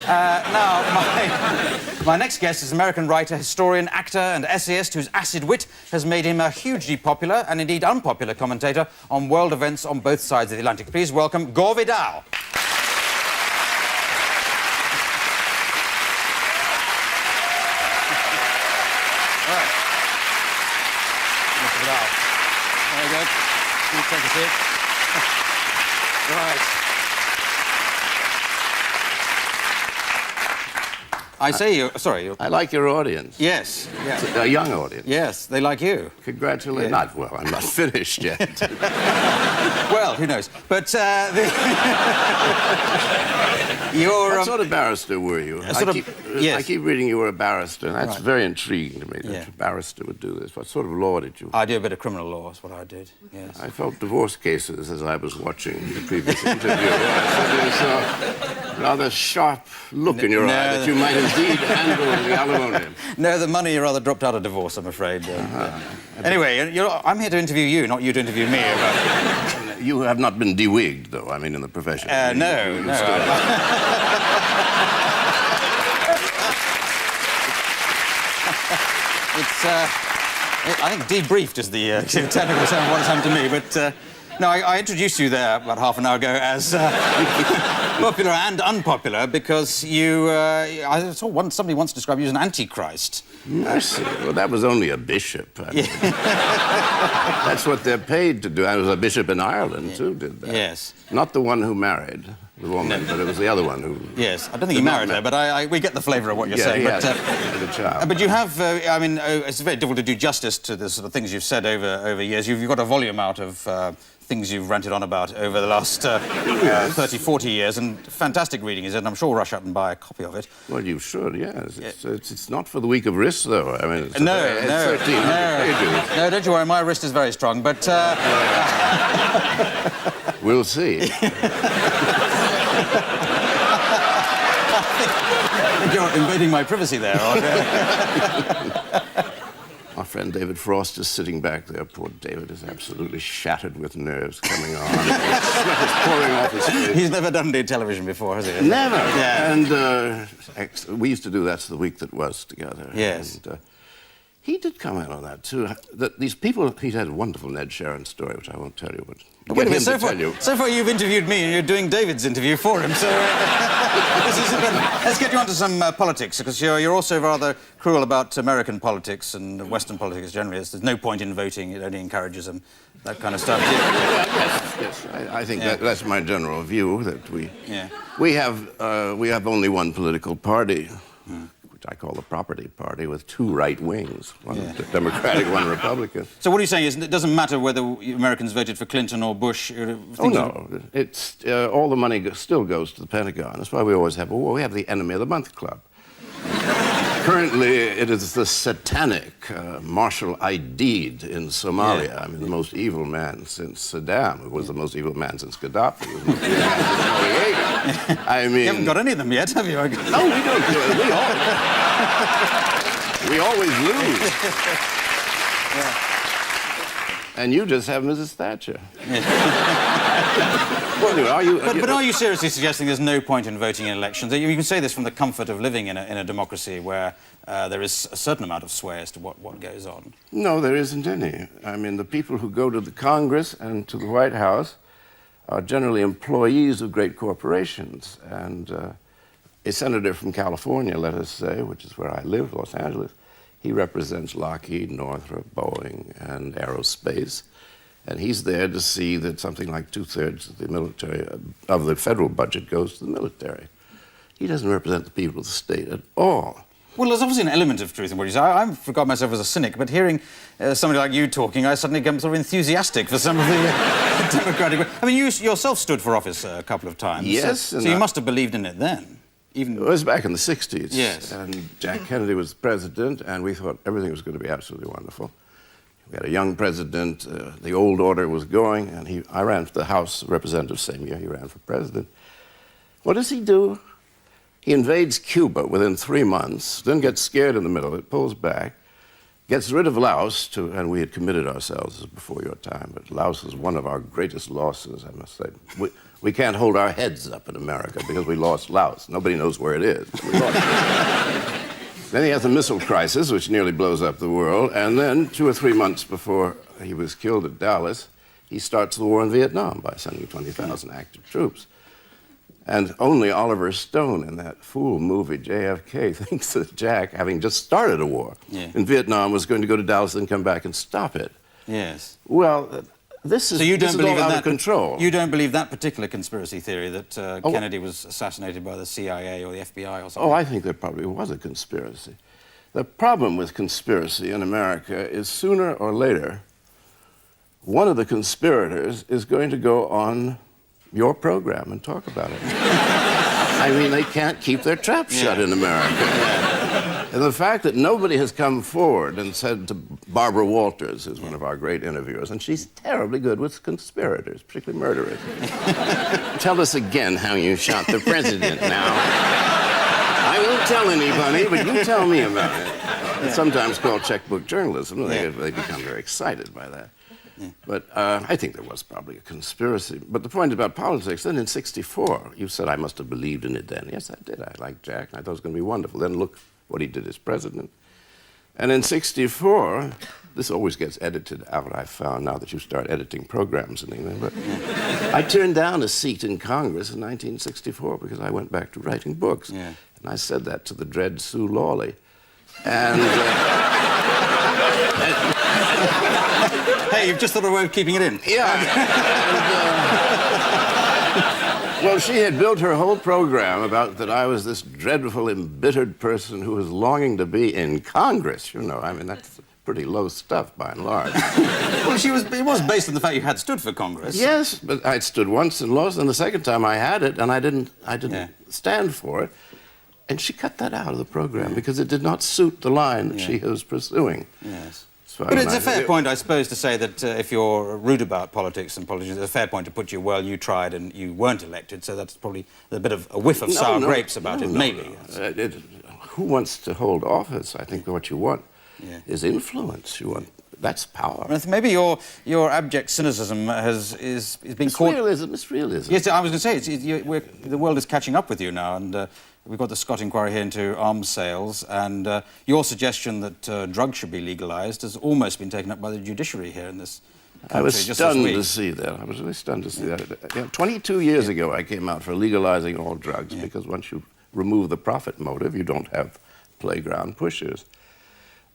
Now, my next guest is American writer, historian, actor and essayist whose acid wit has made him a hugely popular and indeed unpopular commentator on world events on both sides of the Atlantic. Please welcome Gore Vidal. Mr. Vidal. Very good. Please take a seat. Right. I say you... Sorry. I like your audience. Yes. Yes. A young audience. Yes, they like you. Congratulations. Yeah. Well, I'm not finished yet. Well, who knows? But you're... What sort of barrister were you? Yes. I keep reading you were a barrister, and that's Right. very intriguing to me that Yeah. a barrister would do this. What sort of law did you... I do a bit of criminal law, is what I did, yes. I felt divorce cases as I was watching the previous interview. There's a rather sharp look in your eye that you might indeed handle the alimony. No, the money rather dropped out of divorce, I'm afraid. Anyway, I'm here to interview you, not you to interview me. You have not been de-wigged, though, I mean, in the profession. No. It's, I think debriefed is the technical term of what's happened to me, but no, I introduced you there about half an hour ago as popular and unpopular because you, I saw somebody once described you as an antichrist. Mercy. Well, that was only a bishop. I mean, that's what they're paid to do. I was a bishop in Ireland, too, did that. Yes. Not the one who married the woman, but it was the other one who... Yes, I don't think he married her, but we get the flavour of what you're saying. The child. But you have, I mean, it's very difficult to do justice to the sort of things you've said over years. You've got a volume out of things you've ranted on about over the last 30, 40 years, and fantastic reading is it, and I'm sure we'll rush out and buy a copy of it. Well, you should, yes. It's not for the weak of wrist, though. I mean, it's No, 1,300 pages. No, don't you worry, my wrist is very strong, but... We'll see. I think you're invading my privacy there. Our friend David Frost is sitting back there. Poor David is absolutely shattered with nerves coming on. Sweat is pouring off his face. He's never done television before, has he? Never. Yeah. And we used to do That's the Week That Was together. Yes. And, he did comment on that, too. That these people... He had a wonderful Ned Sharon story, which I won't tell you, but... Wait a minute, so far you've interviewed me and you're doing David's interview for him, so... let's get you onto some politics, because you're also rather cruel about American politics and Western politics generally. There's no point in voting, it only encourages them, that kind of stuff. Yes. I think that's my general view, that we have only one political party, which I call the Property Party, with two right wings, one Democratic, one Republican. So what are you saying is it doesn't matter whether Americans voted for Clinton or Bush? Oh, no. It's, all the money still goes to the Pentagon. That's why we always have a war. We have the Enemy of the Month Club. Currently, it is the satanic Marshal Aidid in Somalia. Yeah. I mean, the most evil man since Saddam, who was the most evil man since Gaddafi, who was the most evil man since Noriega. I mean... You haven't got any of them yet, have you? No, we don't do it. We always lose. Yeah. And you just have Mrs. Thatcher. But are you seriously suggesting there's no point in voting in elections? You can say this from the comfort of living in a democracy where there is a certain amount of sway as to what goes on. No, there isn't any. I mean, the people who go to the Congress and to the White House are generally employees of great corporations. And a senator from California, let us say, which is where I live, Los Angeles, he represents Lockheed, Northrop, Boeing, and Aerospace. And he's there to see that something like 2/3 of the military, of the federal budget goes to the military. He doesn't represent the people of the state at all. Well, there's obviously an element of truth in what you say. I regard myself as a cynic, but hearing somebody like you talking, I suddenly get sort of enthusiastic for some of the Democratic... I mean, you yourself stood for office a couple of times. Yes. So you must have believed in it then. It was back in the 60s. Yes. And Jack Kennedy was president, and we thought everything was going to be absolutely wonderful. We had a young president, the old order was going, and I ran for the House of Representatives same year he ran for president. What does he do? He invades Cuba within 3 months, then gets scared in the middle of it, pulls back, gets rid of Laos, and we had committed ourselves before your time, but Laos was one of our greatest losses, I must say. We can't hold our heads up in America because we lost Laos. Nobody knows where it is. We lost it. Then he has a missile crisis, which nearly blows up the world. And then 2 or 3 months before he was killed at Dallas, he starts the war in Vietnam by sending 20,000 active troops. And only Oliver Stone in that fool movie, JFK, thinks that Jack, having just started a war in Vietnam, was going to go to Dallas and come back and stop it. Yes. Well, this is, so you don't believe all out that, of control. You don't believe that particular conspiracy theory that Kennedy was assassinated by the CIA or the FBI or something? Oh, I think there probably was a conspiracy. The problem with conspiracy in America is sooner or later, one of the conspirators is going to go on your program and talk about it. I mean, they can't keep their trap shut in America. And the fact that nobody has come forward and said to Barbara Walters, who's one of our great interviewers, and she's terribly good with conspirators, particularly murderers. Tell us again how you shot the president now. I won't tell anybody, but you tell me about it. It's sometimes called checkbook journalism. They become very excited by that. But I think there was probably a conspiracy. But the point about politics, then in '64, you said I must have believed in it then. Yes, I did. I liked Jack, and I thought it was going to be wonderful. Then look what he did as president. And in '64, this always gets edited out, I found, now that you start editing programs in England. But I turned down a seat in Congress in 1964 because I went back to writing books. And I said that to the dread Sue Lawley. And... Hey, you've just thought of a way of keeping it in. Yeah. Well, she had built her whole program about that I was this dreadful, embittered person who was longing to be in Congress, you know. I mean, that's pretty low stuff, by and large. Well, it was based on the fact you had stood for Congress. Yes, but I'd stood once and lost, and the second time I had it, and I didn't stand for it. And she cut that out of the program because it did not suit the line that she was pursuing. Yes. But it's a fair point, I suppose, to say that if you're rude about politics and politicians, it's a fair point to put you, well, you tried and you weren't elected, so that's probably a bit of a whiff of sour grapes about it, maybe. Who wants to hold office? I think what you want is influence. You want... That's power. Maybe your abject cynicism is being caught... It's realism. Yes, I was going to say, the world is catching up with you now, and we've got the Scott inquiry here into arms sales, and your suggestion that drugs should be legalised has almost been taken up by the judiciary here in this country. I was stunned to see that. I was really stunned to see that. You know, 22 years ago, I came out for legalising all drugs because once you remove the profit motive, you don't have playground pushers.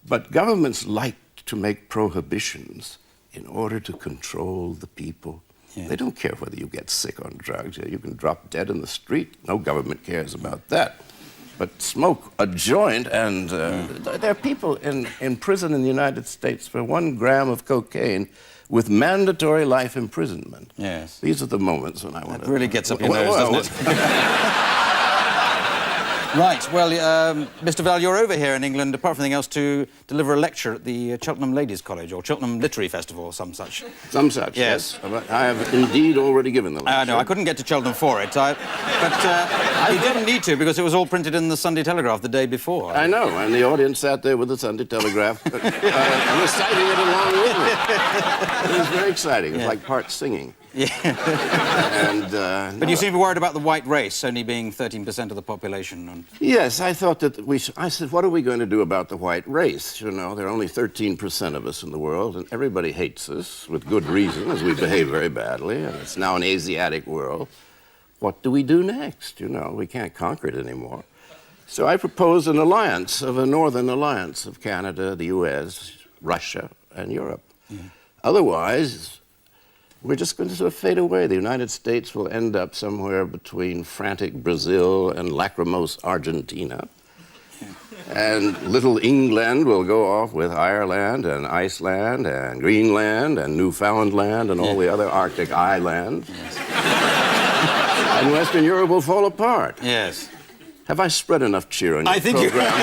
But governments like to make prohibitions in order to control the people. They don't care whether you get sick on drugs. You can drop dead in the street. No government cares about that. But smoke a joint, and there are people in prison in the United States for 1 gram of cocaine with mandatory life imprisonment. Yes. These are the moments when I want to... It really gets up your nose, doesn't it? Right, well, Mr. Vidal, you're over here in England, apart from anything else, to deliver a lecture at the Cheltenham Ladies' College, or Cheltenham Literary Festival, or some such. Some such, yes. I have indeed already given the lecture. No, I couldn't get to Cheltenham for it, but you didn't need to, because it was all printed in the Sunday Telegraph the day before. I know, and the audience sat there with the Sunday Telegraph, reciting it along with me. It was very exciting. It was like part singing. Yeah. But you seem to be worried about the white race only being 13% of the population. And... Yes, I thought that I said, what are we going to do about the white race? You know, there are only 13% of us in the world, and everybody hates us with good reason, as we behave very badly, and it's now an Asiatic world. What do we do next? You know, we can't conquer it anymore. So I proposed an alliance, a northern alliance of Canada, the U.S., Russia, and Europe. Otherwise... we're just going to sort of fade away. The United States will end up somewhere between frantic Brazil and lachrymose Argentina. And little England will go off with Ireland and Iceland and Greenland and Newfoundland and all the other Arctic islands. And Western Europe will fall apart. Yes. Have I spread enough cheer on your program?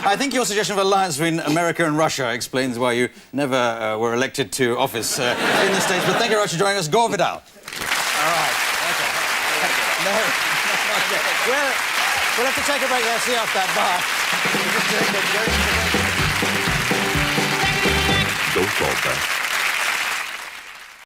I think your suggestion of alliance between America and Russia explains why you never were elected to office in the States. But thank you very much for joining us. Gore Vidal. All right. Okay. No. We'll have to take a break there, see you off that bar. Don't fall back.